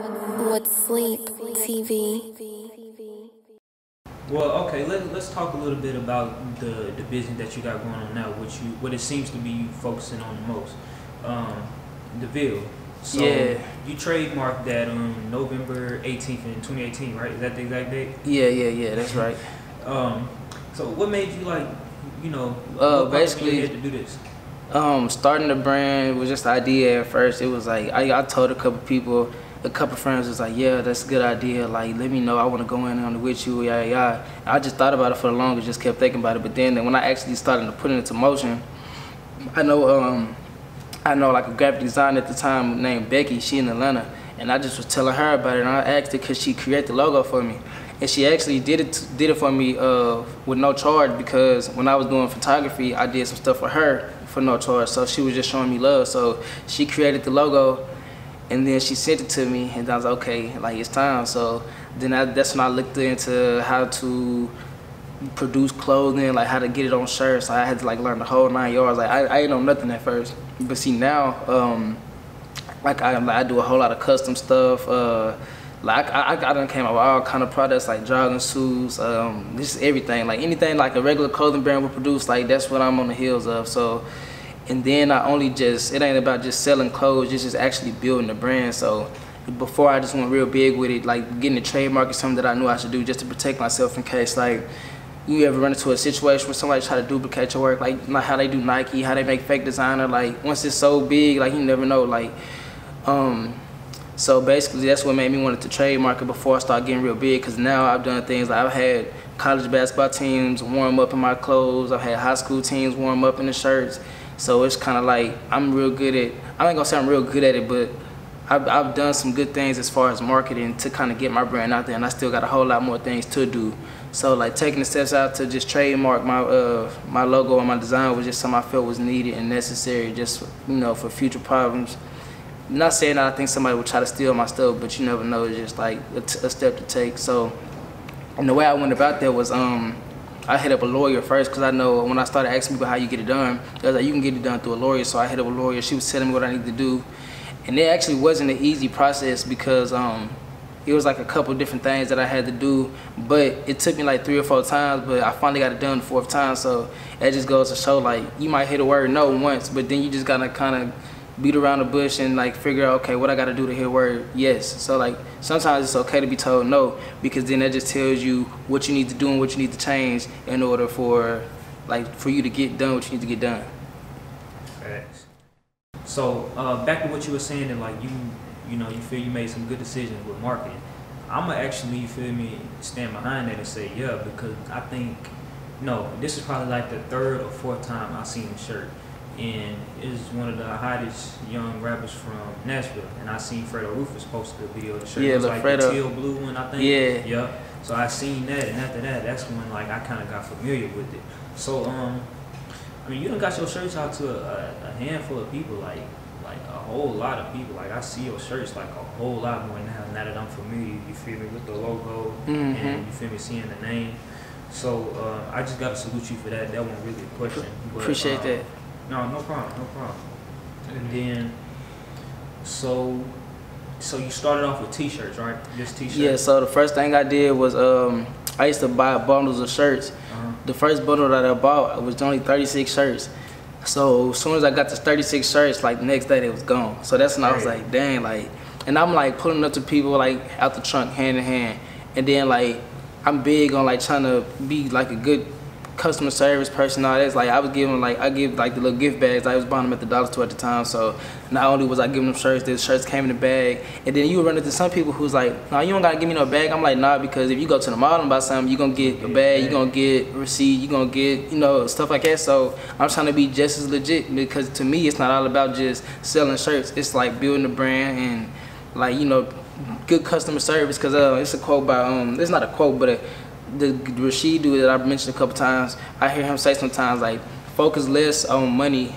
with Sleep TV. Well, okay, let's talk a little bit about the business that you got going on now, what it seems to be you focusing on the most. The Ville. So Yeah. you trademarked that on November 18th in 2018, right? Is that the exact date? Yeah, that's right. So what made you what basically you had to do this? Starting the brand was just an idea at first. It was like I told a couple friends was like, yeah, that's a good idea. Like, let me know. I want to go in on it with you. Yeah. I just thought about it for the longest, just kept thinking about it. But then when I actually started to put it into motion, I know like a graphic designer at the time named Becky. She in Atlanta, and I just was telling her about it. And I asked her, could she create the logo for me? And she actually did it for me with no charge, because when I was doing photography, I did some stuff for her for no charge. So she was just showing me love. So she created the logo, and then she sent it to me, and I was like, okay, like, it's time. So then that's when I looked into how to produce clothing, like how to get it on shirts. I had to like learn the whole 9 yards. Like I ain't know nothing at first, but see now, like I do a whole lot of custom stuff. Like I done came up with all kind of products like jogging suits, just everything, like anything like a regular clothing brand would produce. Like that's what I'm on the heels of. So, and then it ain't about just selling clothes, it's just actually building the brand. So before I just went real big with it, like getting a trademark is something that I knew I should do just to protect myself in case like you ever run into a situation where somebody try to duplicate your work, like how they do Nike, how they make fake designer. Like once it's so big, like you never know. Like so basically that's what made me want to trademark it before I start getting real big, because now I've done things like I've had college basketball teams warm up in my clothes, I've had high school teams warm up in the shirts. So it's kind of like I'm real good at, I ain't gonna say I'm real good at it, but I've done some good things as far as marketing to kind of get my brand out there, and I still got a whole lot more things to do. So like taking the steps out to just trademark my logo and my design was just something I felt was needed and necessary, just for future problems. Not saying that I think somebody would try to steal my stuff, but you never know. It's just like a step to take. So, and the way I went about that was I hit up a lawyer first, because I know when I started asking people how you get it done, they was like, you can get it done through a lawyer. So I hit up a lawyer. She was telling me what I needed to do. And it actually wasn't an easy process, because it was like a couple different things that I had to do, but it took me like 3 or 4 times, but I finally got it done the 4th time. So that just goes to show, like, you might hit a word no once, but then you just gotta kind of beat around the bush and like figure out, okay, what I gotta do to hit a word yes. So like sometimes it's okay to be told no, because then that just tells you what you need to do and what you need to change in order for you to get done what you need to get done. Facts. So back to what you were saying, and like you feel you made some good decisions with marketing. I'ma actually, you feel me, stand behind that and say yeah, because I think this is probably like the 3rd or 4th time I've seen the shirt, and it's one of the hottest young rappers from Nashville, and I seen Fredo Rufus posted a video of the shirt. Yeah, it was like Fredo. the teal blue one, I think. Yeah. So I seen that, and after that, that's when like I kind of got familiar with it. So I mean, you done got your shirts out to a handful of people, like a whole lot of people. Like I see your shirts like a whole lot more now that I'm familiar, you feel me, with the logo, and you feel me, seeing the name. So I just gotta salute you for that. That wasn't really a question. But, Appreciate that. No problem. And then, so you started off with t-shirts, right? Just t-shirts? Yeah, so the first thing I did was I used to buy bundles of shirts. The first bundle that I bought was only 36 shirts. So as soon as I got the 36 shirts, like the next day they was gone. So that's when I was like, dang, like, and I'm like pulling up to people like out the trunk hand in hand. And then like, I'm big on like trying to be like a good customer service person. All that's like I give like the little gift bags. I was buying them at the dollar store at the time. So not only was I giving them shirts, the shirts came in the bag. And then you would run into some people who's like, no, you don't gotta give me no bag. I'm like, nah, because if you go to the mall and buy something, you're gonna get a bag, you're gonna get a receipt, you're gonna get, stuff like that. So I'm trying to be just as legit, because to me it's not all about just selling shirts. It's like building a brand and like, good customer service. Because it's a quote by it's not a quote, but the Rashid dude that I've mentioned a couple times, I hear him say sometimes like, focus less on money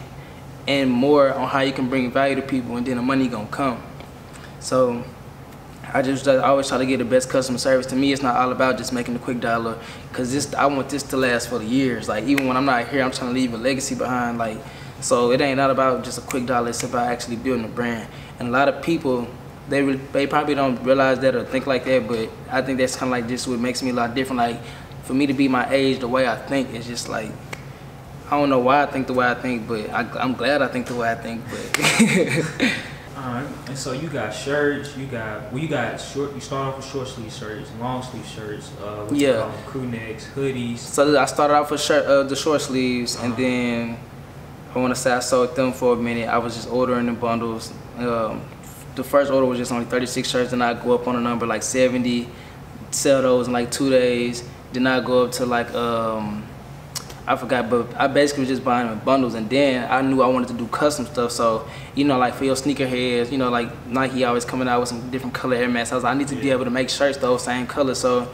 and more on how you can bring value to people, and then the money gonna come. So I always try to get the best customer service. To me, it's not all about just making a quick dollar, because I want this to last for the years. Like even when I'm not here, I'm trying to leave a legacy behind. Like, so it ain't not about just a quick dollar. It's about actually building a brand. And a lot of people they probably don't realize that or think like that, but I think that's kind of like just what makes me a lot different. Like for me to be my age, the way I think is just like, I don't know why I think the way I think, but I'm glad I think the way I think. But Alright, and so you got shirts, you got short. You start off with short sleeve shirts, long sleeve shirts, what you call them, crew necks, hoodies. So I started off with the short sleeves, and then I want to say I sold them for a minute. I was just ordering in bundles. The first order was just only 36 shirts, and I'd go up on a number like 70, sell those in like 2 days. Then I'd go up to like I forgot, but I basically was just buying them in bundles, and then I knew I wanted to do custom stuff. So, you know, like for your sneakerheads, you know, like Nike always coming out with some different color Air Max. I was like, I need to be able to make shirts those same color. So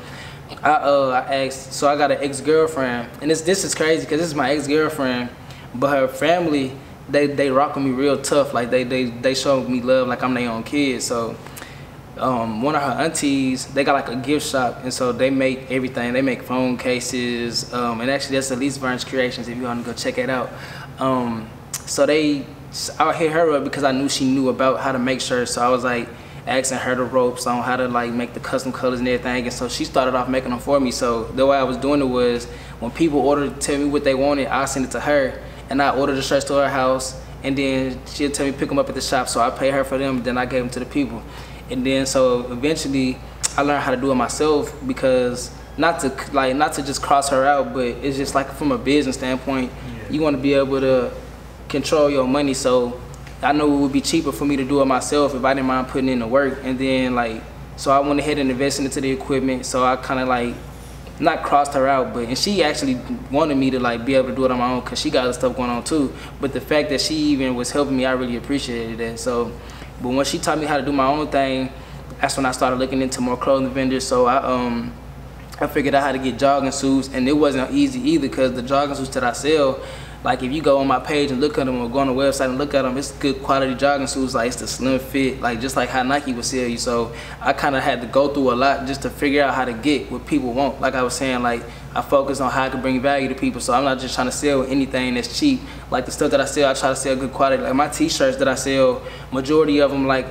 I asked, so I got an ex-girlfriend, and this is crazy because this is my ex-girlfriend, but her family, they rock with me real tough. Like they show me love like I'm their own kid. So one of her aunties, they got like a gift shop, and so they make everything. They make phone cases, and actually that's Elise Vern's Creations if you want to go check it out. So I hit her up because I knew she knew about how to make shirts. So I was like asking her the ropes on how to like make the custom colors and everything, and so she started off making them for me. So the way I was doing it was when people ordered, tell me what they wanted, I send it to her, and I ordered the shirts to her house, and then she'll tell me pick them up at the shop. So I pay her for them, then I gave them to the people. And then so eventually I learned how to do it myself, because not to just cross her out, but it's just like from a business standpoint, you want to be able to control your money. So I know it would be cheaper for me to do it myself if I didn't mind putting in the work. And then like, so I went ahead and invested into the equipment. So I kind of like not crossed her out, but and she actually wanted me to like be able to do it on my own because she got other stuff going on too. But the fact that she even was helping me, I really appreciated that. So, but when she taught me how to do my own thing, that's when I started looking into more clothing vendors. So I figured out how to get jogging suits, and it wasn't easy either because the jogging suits that I sell, like if you go on my page and look at them or go on the website and look at them, it's good quality jogging suits. Like it's the slim fit, like just like how Nike would sell you. So I kind of had to go through a lot just to figure out how to get what people want. Like I was saying, like I focus on how I can bring value to people. So I'm not just trying to sell anything that's cheap. Like the stuff that I sell, I try to sell good quality. Like my t-shirts that I sell, majority of them like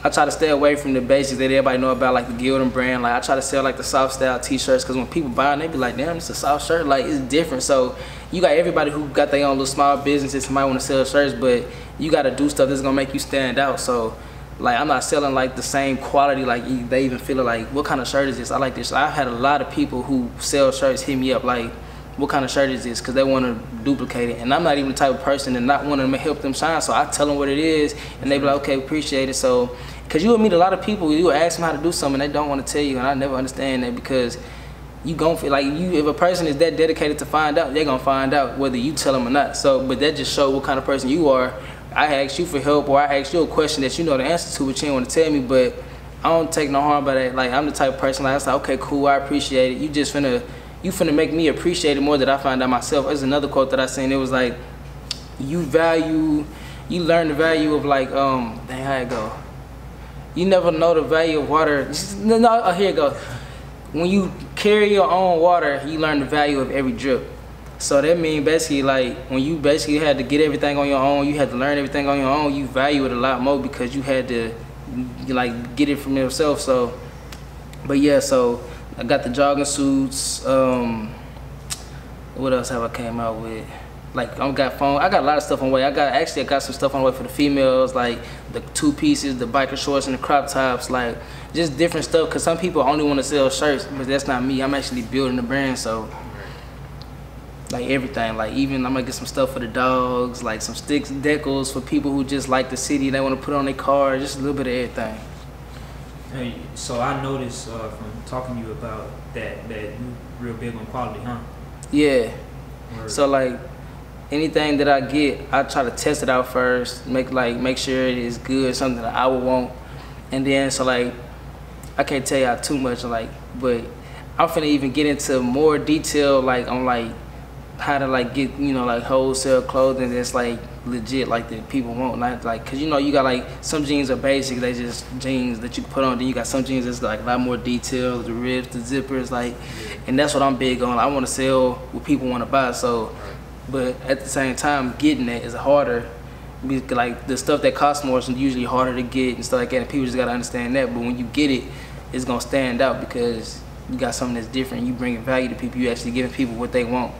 I try to stay away from the basics that everybody know about, like the Gildan brand. Like I try to sell like the soft style t-shirts, because when people buy them, they be like, damn, it's a soft shirt, like it's different. So you got everybody who got their own little small businesses, might want to sell shirts, but you got to do stuff that's gonna make you stand out. So like I'm not selling like the same quality, like they even feel like, what kind of shirt is this? I like this. I've had a lot of people who sell shirts hit me up like, what kind of shirt is this? Because they want to duplicate it, and I'm not even the type of person to not want to help them shine. So I tell them what it is, and they be like, okay, appreciate it. So because you will meet a lot of people, you will ask them how to do something, and they don't want to tell you, and I never understand that, because you gon' feel like if a person is that dedicated to find out, they're gonna find out whether you tell them or not. So, but that just shows what kind of person you are. I asked you for help, or I asked you a question that you know the answer to, but you don't want to tell me. But I don't take no harm by that. Like I'm the type of person like, I was like, okay, cool, I appreciate it. You finna make me appreciate it more that I find out myself. There's another quote that I seen. It was like, you learn the value of like, dang, how it go? You never know the value of water. No, here it goes. When you carry your own water, you learn the value of every drip. So that means basically like when you basically had to get everything on your own, you had to learn everything on your own, you value it a lot more because you had to like get it from yourself. So, but yeah, so I got the jogging suits. What else have I came out with? Like I got a lot of stuff on the way. I got some stuff on the way for the females, like the 2 pieces, the biker shorts and the crop tops, like just different stuff. Cause some people only want to sell shirts, but that's not me. I'm actually building the brand, so like everything. Like even I'm gonna get some stuff for the dogs, like some sticks, decals for people who just like the city. They want to put on their car, just a little bit of everything. Hey, so I noticed from talking to you about that you real big on quality, huh? Yeah. Word. So like anything that I get, I try to test it out first, make sure it is good, something that I would want, and then so like I can't tell y'all too much, like, but I'm finna even get into more detail like on like how to like get, you know, like wholesale clothing that's like legit, like that people want, not like, cause you know you got like some jeans are basic, they just jeans that you can put on, then you got some jeans that's like a lot more detail, the ribs, the zippers, like, and that's what I'm big on. I want to sell what people want to buy. So, but at the same time, getting it is harder Like the stuff that costs more is usually harder to get and stuff like that, and people just gotta understand that. But when you get it, it's gonna stand out because you got something that's different. You bringing value to people. You actually giving people what they want.